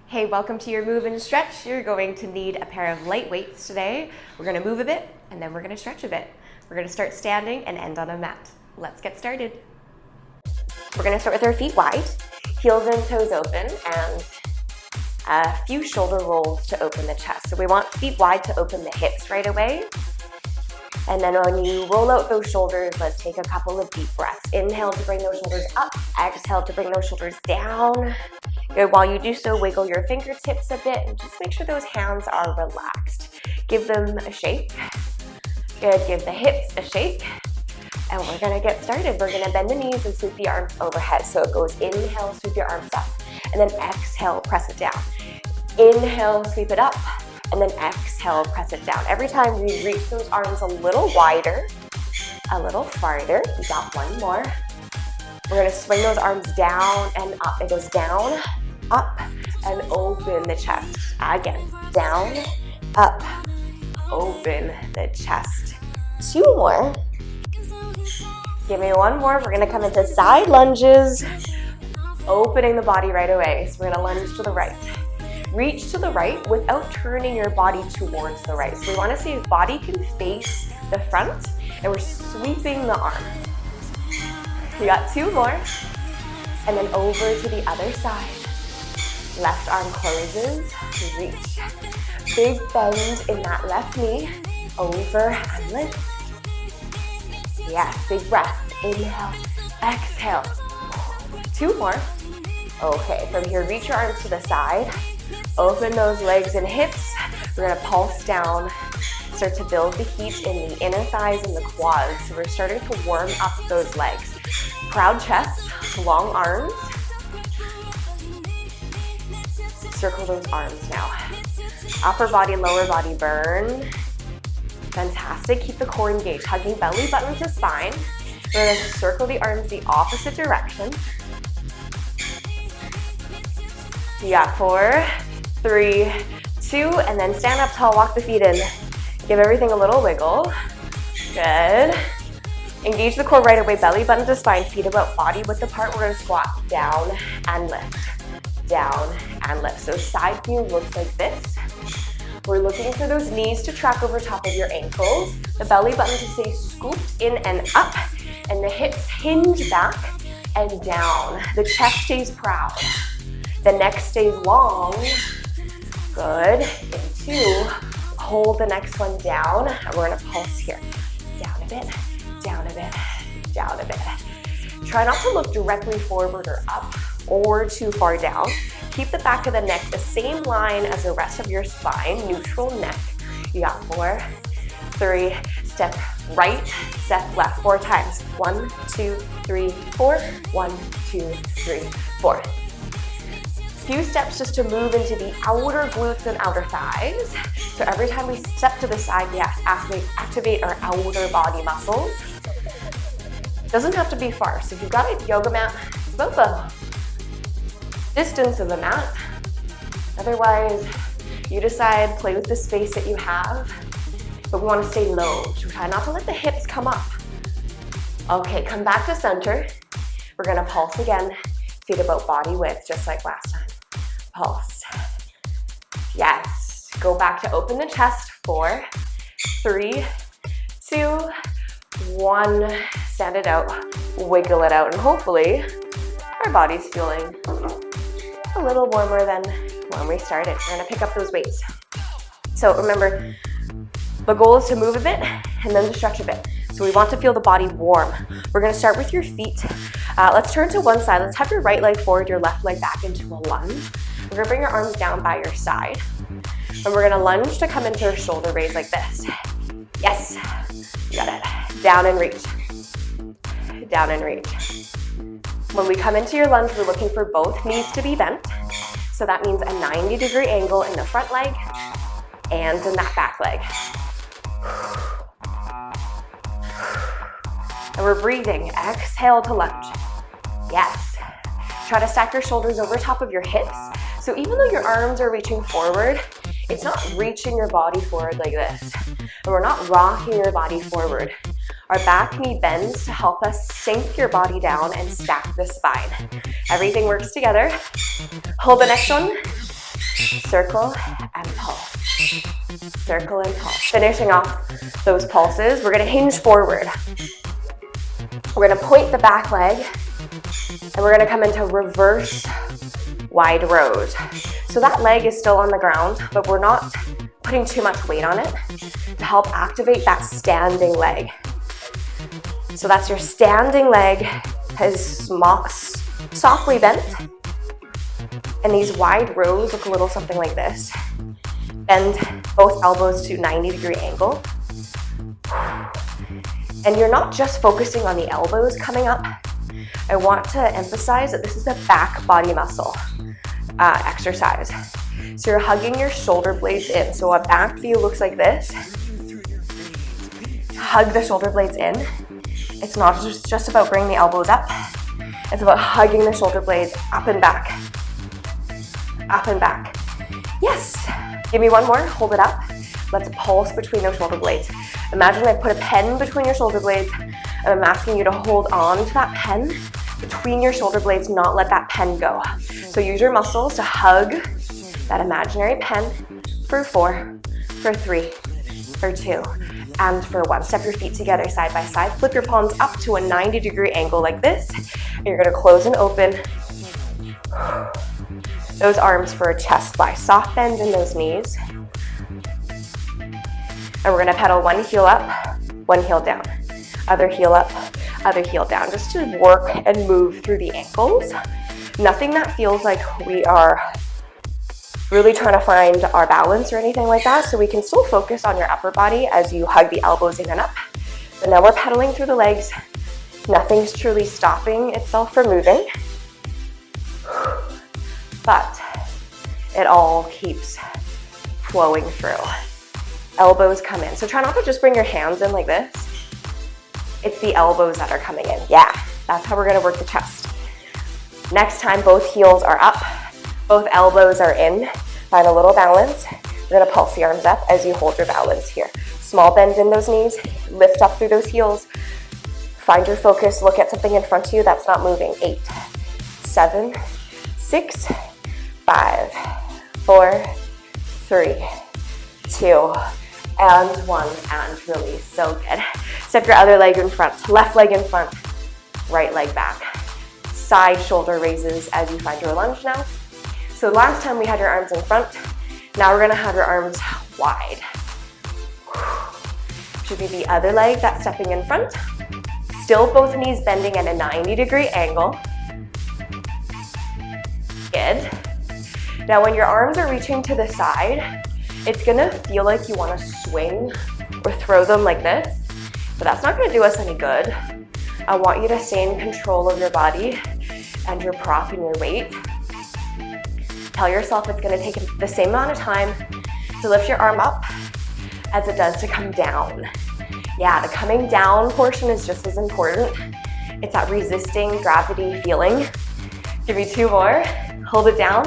Hey, welcome to your move and stretch. You're going to need a pair of light weights today. We're going to move a bit and then we're going to stretch a bit. We're going to start standing and end on a mat. Let's get started. We're going to start with our feet wide, heels and toes open, and a few shoulder rolls to open the chest. So we want feet wide to open the hips right away. And then when you roll out those shoulders, let's take a couple of deep breaths. Inhale to bring those shoulders up, exhale to bring those shoulders down. Good. While you do so, wiggle your fingertips a bit and just make sure those hands are relaxed. Give them a shake. Good. Give the hips a shake. And we're going to get started. We're going to bend the knees and sweep the arms overhead. So it goes inhale, sweep your arms up, and then exhale, press it down. Inhale, sweep it up, and then exhale, press it down. Every time we reach those arms a little wider, a little farther. We got one more. We're going to swing those arms down and up. It goes down, up, and open the chest. Again, down, up, open the chest. Two more. Give me one more. We're going to come into side lunges, opening the body right away. So we're going to lunge to the right. Reach to the right without turning your body towards the right. So we want to see if body can face the front, and we're sweeping the arm. We got two more, and then over to the other side. Left arm closes, reach. Big bend in that left knee, over and lift. Yes, big breath, inhale, exhale. Two more. Okay, from here, reach your arms to the side. Open those legs and hips. We're gonna pulse down, start to build the heat in the inner thighs and the quads. So we're starting to warm up those legs. Proud chest, long arms. Circle those arms now. Upper body, lower body burn. Fantastic. Keep the core engaged. Hugging belly button to spine. We're going to circle the arms the opposite direction. You got 4, 3, 2, and then stand up tall, walk the feet in. Give everything a little wiggle. Good. Engage the core right away, belly button to spine, feet about body width apart. We're going to squat down and lift, down and lift. So side view looks like this. We're looking for those knees to track over top of your ankles, the belly button to stay scooped in and up, and the hips hinge back and down. The chest stays proud. The neck stays long. Good. In 2, hold the next one down, and we're going to pulse here. Down a bit. Down a bit, down a bit. Try not to look directly forward or up or too far down. Keep the back of the neck the same line as the rest of your spine, neutral neck. You got 4, 3, step right, step left, 4 times. 1, 2, 3, 4. 1, 2, 3, 4. Few steps just to move into the outer glutes and outer thighs. So every time we step to the side, we activate our outer body muscles. Doesn't have to be far. So if you've got a yoga mat, it's about the distance of the mat. Otherwise, you decide, play with the space that you have. But we want to stay low. So try not to let the hips come up. Okay, come back to center. We're going to pulse again. Feet about body width, just like last time. Pulse. Yes. Go back to open the chest. 4, 3, 2, 1. Stand it out. Wiggle it out. And hopefully, our body's feeling a little warmer than when we started. We're going to pick up those weights. So remember, the goal is to move a bit and then to stretch a bit. So we want to feel the body warm. We're going to start with your feet. Let's turn to one side. Let's have your right leg forward, your left leg back into a lunge. We're going to bring your arms down by your side. And we're going to lunge to come into a shoulder raise like this. Yes. You got it. Down and reach. Down and reach. When we come into your lunge, we're looking for both knees to be bent. So that means a 90-degree angle in the front leg and in that back leg. And we're breathing. Exhale to lunge. Yes. Try to stack your shoulders over top of your hips. So even though your arms are reaching forward, it's not reaching your body forward like this. And we're not rocking your body forward. Our back knee bends to help us sink your body down and stack the spine. Everything works together. Hold the next one. circle and pulse. Circle and pulse. Finishing off those pulses, we're gonna hinge forward. We're gonna point the back leg, and we're gonna come into reverse wide rows. So that leg is still on the ground, but we're not putting too much weight on it to help activate that standing leg. So that's your standing leg is softly bent, and these wide rows look a little something like this. Bend both elbows to 90-degree angle. And you're not just focusing on the elbows coming up. I want to emphasize that this is a back body muscle exercise. So you're hugging your shoulder blades in. So a back view looks like this. Hug the shoulder blades in. It's not just about bringing the elbows up. It's about hugging the shoulder blades up and back. Up and back. Yes. Give me one more. Hold it up. Let's pulse between those shoulder blades. Imagine I put a pen between your shoulder blades, and I'm asking you to hold on to that pen between your shoulder blades, not let that pen go. So use your muscles to hug that imaginary pen for 4, for 3, for 2, and for 1. Step your feet together side by side. Flip your palms up to a 90-degree angle like this. And you're gonna close and open those arms for a chest fly. Soft bend in those knees. And we're gonna pedal one heel up, one heel down. Other heel up, other heel down. Just to work and move through the ankles. Nothing that feels like we are really trying to find our balance or anything like that. So we can still focus on your upper body as you hug the elbows in and up. But now we're pedaling through the legs. Nothing's truly stopping itself from moving. But it all keeps flowing through. Elbows come in. So try not to just bring your hands in like this. It's the elbows that are coming in. Yeah, that's how we're gonna work the chest. Next time, both heels are up, both elbows are in. Find a little balance. We're gonna pulse the arms up as you hold your balance here. Small bend in those knees, lift up through those heels. Find your focus, look at something in front of you that's not moving. 8, 7, 6, 5, 4, 3, 2, and 1, and release. So good. Step your other leg in front, left leg in front, right leg back. Side shoulder raises as you find your lunge now. So last time we had your arms in front, now we're gonna have your arms wide. Should be the other leg that's stepping in front. Still both knees bending at a 90-degree angle. Good. Now when your arms are reaching to the side, it's gonna feel like you wanna swing or throw them like this, but that's not gonna do us any good. I want you to stay in control of your body and your prop and your weight. Tell yourself it's gonna take the same amount of time to lift your arm up as it does to come down. Yeah, the coming down portion is just as important. It's that resisting gravity feeling. Give me 2 more. Hold it down.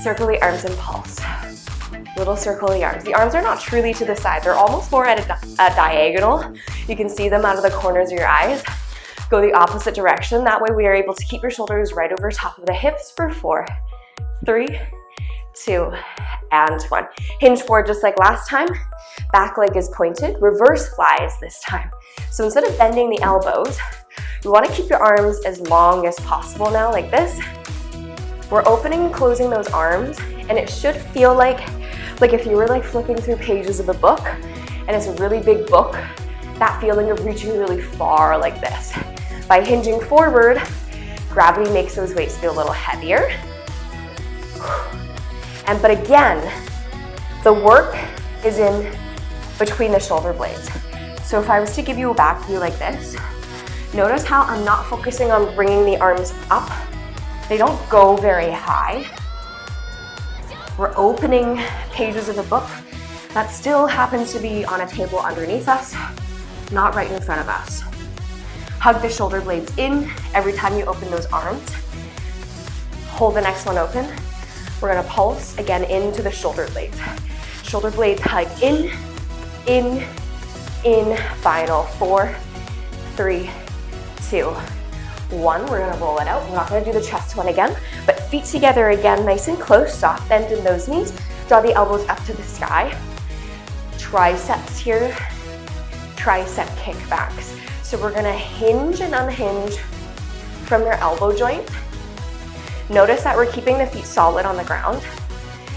Circle the arms and pulse. Little circle the arms. The arms are not truly to the side. They're almost more at a diagonal. You can see them out of the corners of your eyes. Go the opposite direction. That way we are able to keep your shoulders right over top of the hips for 4, 3, 2, and 1. Hinge forward just like last time. Back leg is pointed. Reverse flies this time. So instead of bending the elbows, you want to keep your arms as long as possible now, like this. We're opening and closing those arms, and it should feel like if you were like flipping through pages of a book, and it's a really big book, that feeling of reaching really far like this. By hinging forward, gravity makes those weights feel a little heavier. But again, the work is in between the shoulder blades. So if I was to give you a back view like this, notice how I'm not focusing on bringing the arms up. They don't go very high. We're opening pages of a book that still happens to be on a table underneath us, not right in front of us. Hug the shoulder blades in every time you open those arms. Hold the next one open. We're gonna pulse again into the shoulder blades. Shoulder blades hug in, final 4, 3, 2, 1, we're gonna roll it out. We're not gonna do the chest one again, but feet together again, nice and close, soft bend in those knees. Draw the elbows up to the sky. Triceps here, tricep kickbacks. So we're gonna hinge and unhinge from your elbow joint. Notice that we're keeping the feet solid on the ground.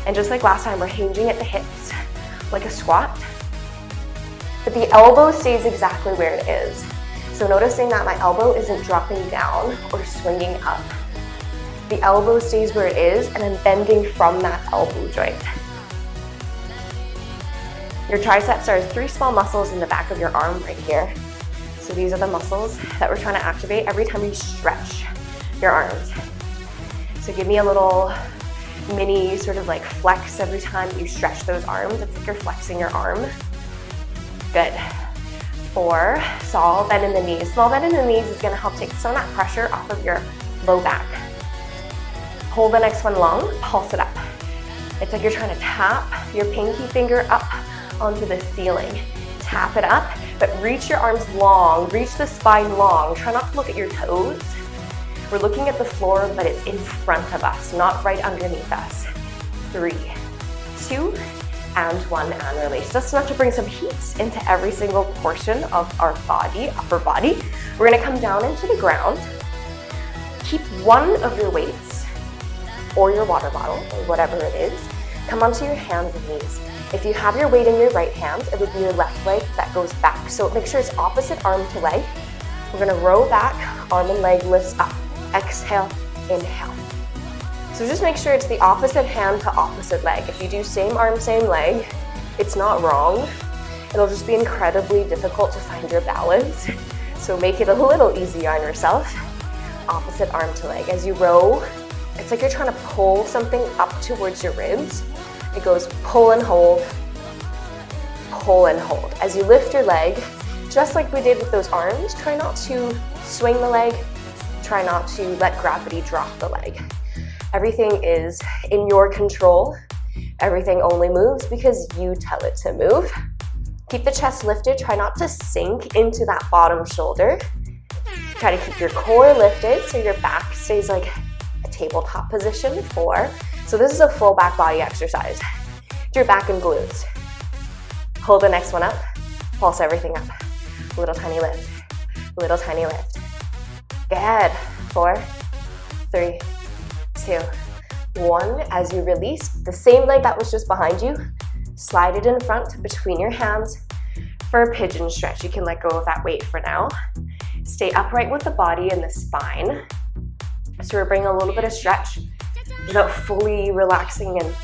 And just like last time, we're hinging at the hips like a squat. But the elbow stays exactly where it is. So noticing that my elbow isn't dropping down or swinging up. The elbow stays where it is, and I'm bending from that elbow joint. Your triceps are 3 small muscles in the back of your arm right here. So these are the muscles that we're trying to activate every time you stretch your arms. So give me a little mini sort of like flex every time you stretch those arms. It's like you're flexing your arm. Good. 4, small bend in the knees. Small bend in the knees is gonna help take some of that pressure off of your low back. Hold the next one long, pulse it up. It's like you're trying to tap your pinky finger up onto the ceiling. Tap it up, but reach your arms long, reach the spine long. Try not to look at your toes. We're looking at the floor, but it's in front of us, not right underneath us. 3, 2, and 1, and release. Just enough to bring some heat into every single portion of our body, upper body. We're gonna come down into the ground. Keep one of your weights or your water bottle, or whatever it is. Come onto your hands and knees. If you have your weight in your right hand, it would be your left leg that goes back. So make sure it's opposite arm to leg. We're gonna row back, arm and leg lifts up. Exhale, inhale. So just make sure it's the opposite hand to opposite leg. If you do same arm, same leg, it's not wrong. It'll just be incredibly difficult to find your balance. So make it a little easier on yourself. Opposite arm to leg. As you row, it's like you're trying to pull something up towards your ribs. It goes pull and hold, pull and hold. As you lift your leg, just like we did with those arms, try not to swing the leg, try not to let gravity drop the leg. Everything is in your control. Everything only moves because you tell it to move. Keep the chest lifted. Try not to sink into that bottom shoulder. Try to keep your core lifted so your back stays like a tabletop position. 4. So this is a full back body exercise. Do your back and glutes. Hold the next one up. Pulse everything up. Little tiny lift. Little tiny lift. Good. 4, 3, 2, 1. As you release, the same leg that was just behind you, slide it in front between your hands for a pigeon stretch. You can let go of that weight for now. Stay upright with the body and the spine. So we're bringing a little bit of stretch without fully relaxing and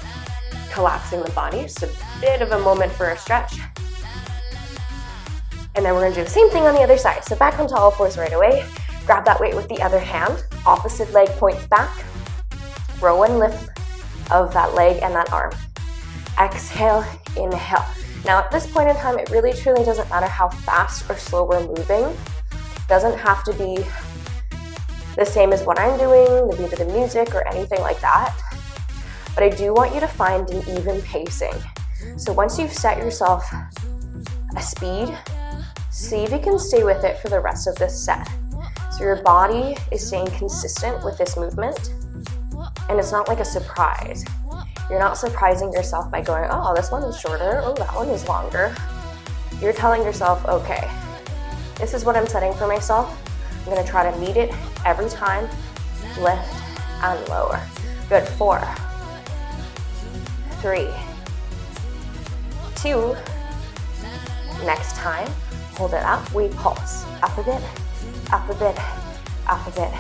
collapsing the body. Just a bit of a moment for a stretch. And then we're gonna do the same thing on the other side. So back onto all fours right away. Grab that weight with the other hand. Opposite leg points back. Row and lift of that leg and that arm. Exhale, inhale. Now at this point in time, it really truly doesn't matter how fast or slow we're moving. It doesn't have to be the same as what I'm doing, the beat of the music or anything like that. But I do want you to find an even pacing. So once you've set yourself a speed, see if you can stay with it for the rest of this set. So your body is staying consistent with this movement, and it's not like a surprise. You're not surprising yourself by going, oh, this one is shorter, oh, that one is longer. You're telling yourself, okay, this is what I'm setting for myself. I'm gonna try to meet it every time, lift and lower. Good, 4, 3, 2, next time, hold it up, we pulse, up a bit, up a bit, up a bit,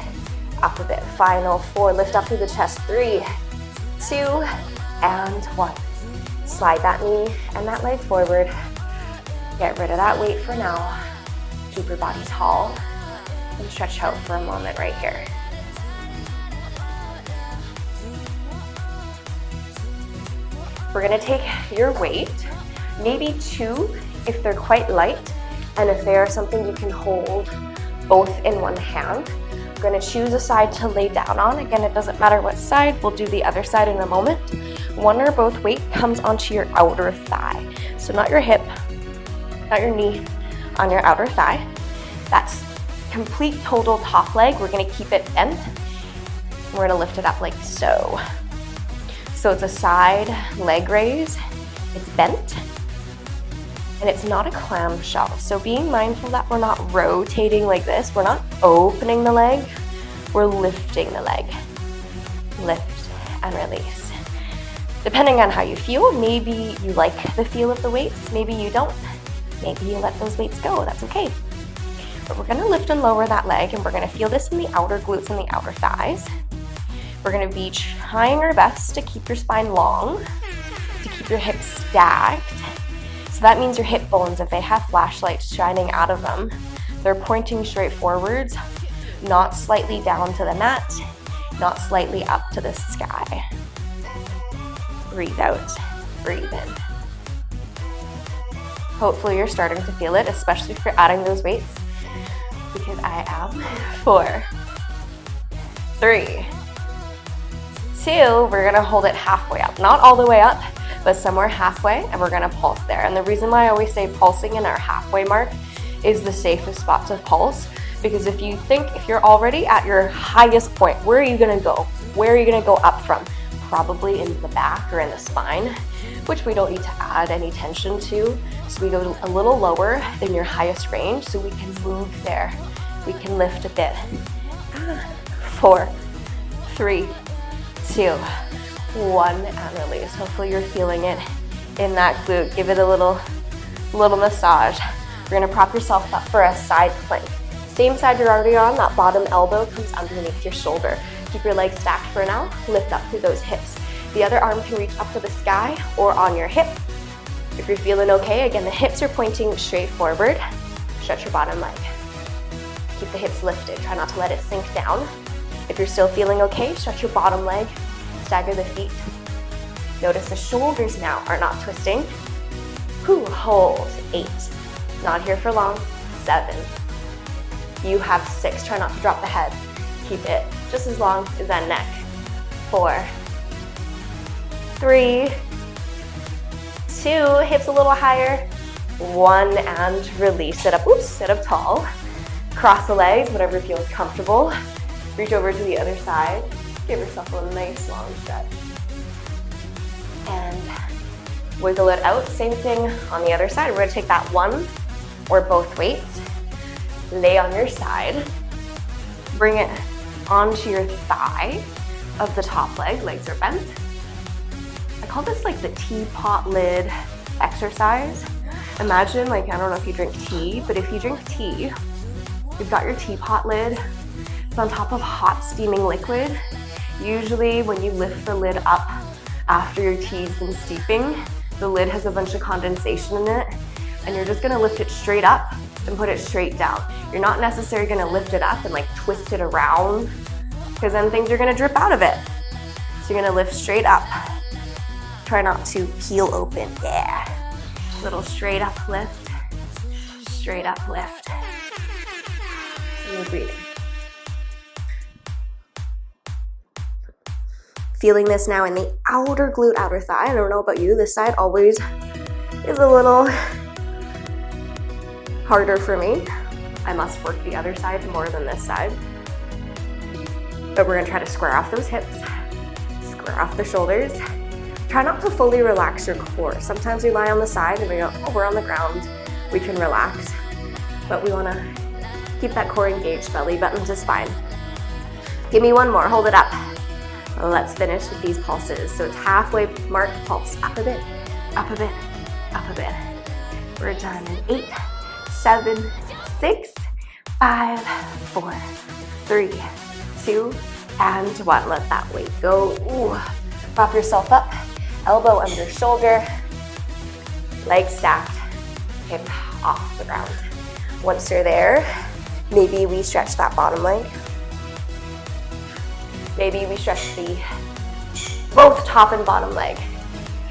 up a bit. Final 4, lift up through the chest, 3, 2, and 1. Slide that knee and that leg forward. Get rid of that weight for now. Keep your body tall and stretch out for a moment right here. We're gonna take your weight, maybe 2 if they're quite light, and if they are something you can hold both in one hand. We're gonna choose a side to lay down on. Again, it doesn't matter what side, we'll do the other side in a moment. One or both weight comes onto your outer thigh. So not your hip, not your knee, on your outer thigh. That's complete total top leg, we're gonna keep it bent. We're gonna lift it up like so. So it's a side leg raise, it's bent, and it's not a clamshell. So being mindful that we're not rotating like this, we're not opening the leg, we're lifting the leg. Lift and release. Depending on how you feel, maybe you like the feel of the weights, maybe you don't. Maybe you let those weights go, that's okay. But we're gonna lift and lower that leg, and we're gonna feel this in the outer glutes and the outer thighs. We're gonna be trying our best to keep your spine long, to keep your hips stacked. So that means your hip bones, if they have flashlights shining out of them, they're pointing straight forwards, not slightly down to the mat, not slightly up to the sky. Breathe out, breathe in. Hopefully you're starting to feel it, especially if you're adding those weights, because I am. 4, 3, 2, we're gonna hold it halfway up. Not all the way up, but somewhere halfway, and we're gonna pulse there. And the reason why I always say pulsing in our halfway mark is the safest spot to pulse, because if you're already at your highest point, where are you gonna go? Where are you gonna go up from? Probably in the back or in the spine, which we don't need to add any tension to. So we go a little lower than your highest range, so we can move there. We can lift a bit. 4, 3, 2, 1, and release. Hopefully you're feeling it in that glute. Give it a little massage. You're gonna prop yourself up for a side plank. Same side you're already on, that bottom elbow comes underneath your shoulder. Keep your legs stacked for now, lift up through those hips. The other arm can reach up to the sky or on your hip. If you're feeling okay, again, the hips are pointing straight forward. Stretch your bottom leg. Keep the hips lifted, try not to let it sink down. If you're still feeling okay, stretch your bottom leg, stagger the feet. Notice the shoulders now are not twisting. Hold, 8. Not here for long, 7. You have 6, try not to drop the head. Keep it just as long as that neck. 4, 3, 2, hips a little higher. 1, and release. Sit up, sit up tall. Cross the legs, whatever feels comfortable. Reach over to the other side. Give yourself a nice long stretch. And wiggle it out. Same thing on the other side. We're gonna take that one or both weights. Lay on your side. Bring it onto your thigh of the top leg. Legs are bent. I call this like the teapot lid exercise. Imagine, like, I don't know if you drink tea, but if you drink tea, you've got your teapot lid. It's on top of hot steaming liquid. Usually when you lift the lid up after your tea's been steeping, the lid has a bunch of condensation in it, and you're just gonna lift it straight up and put it straight down. You're not necessarily gonna lift it up and like twist it around, because then things are gonna drip out of it. So you're gonna lift straight up. Try not to peel open, yeah. Little straight up lift, straight up lift. And you're breathing. Feeling this now in the outer glute, outer thigh. I don't know about you, this side always is a little harder for me. I must work the other side more than this side. But we're gonna try to square off those hips, square off the shoulders. Try not to fully relax your core. Sometimes we lie on the side and we go, oh, we're on the ground, we can relax. But we wanna keep that core engaged, belly button to spine. Give me one more, hold it up. Let's finish with these pulses. So it's halfway mark pulse, up a bit, up a bit, up a bit. We're done in 8, 7, 6, 5, 4, 3, 2, and 1. Let that weight go. Ooh. Prop yourself up, elbow under shoulder, leg stacked, hip off the ground. Once you're there, maybe we stretch that bottom leg. Maybe we stretch both top and bottom leg.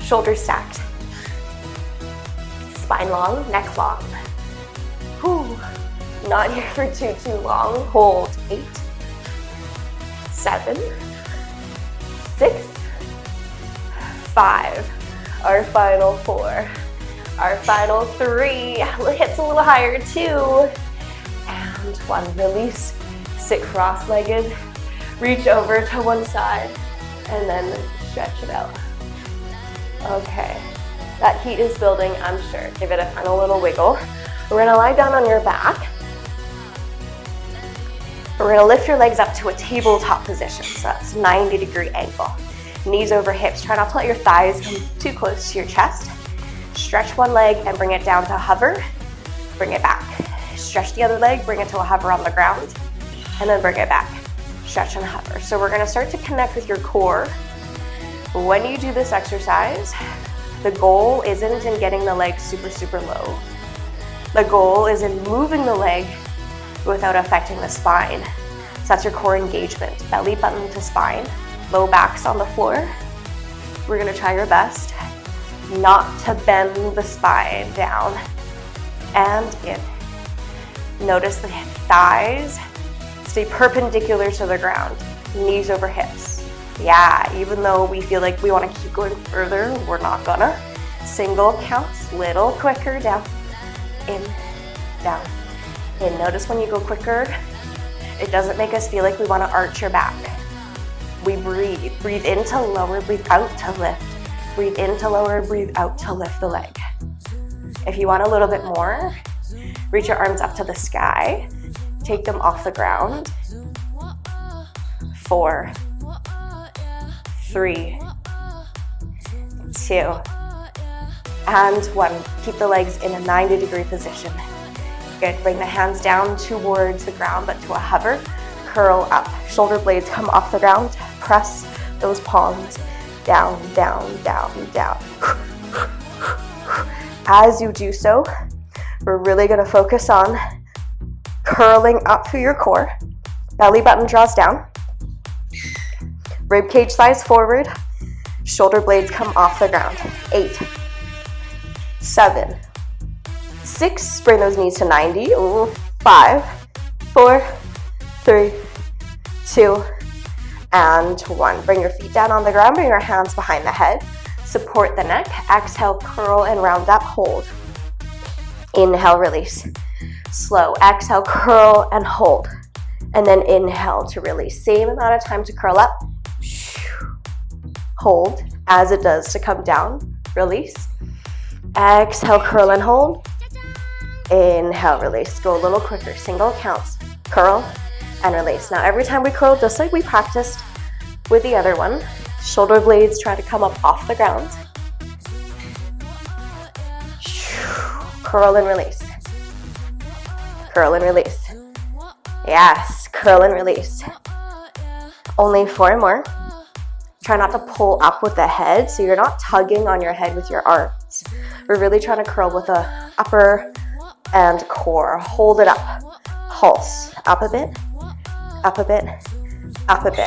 Shoulders stacked. Spine long, neck long. Whew. Not here for too long. Hold. 8, 7, 6, 5. Our final 4. Our final 3. Hips a little higher, 2. And and one. Release, sit cross-legged, reach over to one side, and then stretch it out. Okay, that heat is building, I'm sure. Give it a final little wiggle. We're gonna lie down on your back. We're gonna lift your legs up to a tabletop position, so that's 90-degree angle. Knees over hips. Try not to let your thighs come too close to your chest. Stretch one leg and bring it down to hover. Bring it back. Stretch the other leg, bring it to a hover on the ground, and then bring it back. Stretch and hover. So we're gonna start to connect with your core. When you do this exercise, the goal isn't in getting the leg super, super low. The goal is in moving the leg without affecting the spine. So that's your core engagement. Belly button to spine, low back's on the floor. We're gonna try your best not to bend the spine down and in. Notice the thighs stay perpendicular to the ground, knees over hips. Yeah, even though we feel like we wanna keep going further, we're not gonna. Single counts, little quicker, down, in, down, in. Notice when you go quicker, it doesn't make us feel like we wanna arch your back. We breathe. Breathe in to lower, breathe out to lift. Breathe in to lower, breathe out to lift the leg. If you want a little bit more, reach your arms up to the sky. Take them off the ground. 4, 3, 2, and 1. Keep the legs in a 90-degree position. Good. Bring the hands down towards the ground, but to a hover. Curl up. Shoulder blades come off the ground. Press those palms down, down, down, down. As you do so, we're really going to focus on curling up through your core. Belly button draws down. Rib cage size forward. Shoulder blades come off the ground. 8, 7, 6. Bring those knees to 90. 5, 4, 3, 2, and 1. Bring your feet down on the ground. Bring your hands behind the head. Support the neck. Exhale, curl and round up. Hold. Inhale, release. Slow. Exhale, curl and hold. And then inhale to release. Same amount of time to curl up. Hold as it does to come down. Release. Exhale, curl and hold. Inhale, release. Go a little quicker. Single counts. Curl and release. Now every time we curl, just like we practiced with the other one, shoulder blades try to come up off the ground. Curl and release. Curl and release. Yes, curl and release. Only 4 more. Try not to pull up with the head, so you're not tugging on your head with your arms. We're really trying to curl with the upper and core. Hold it up. Pulse. Up a bit, up a bit, up a bit.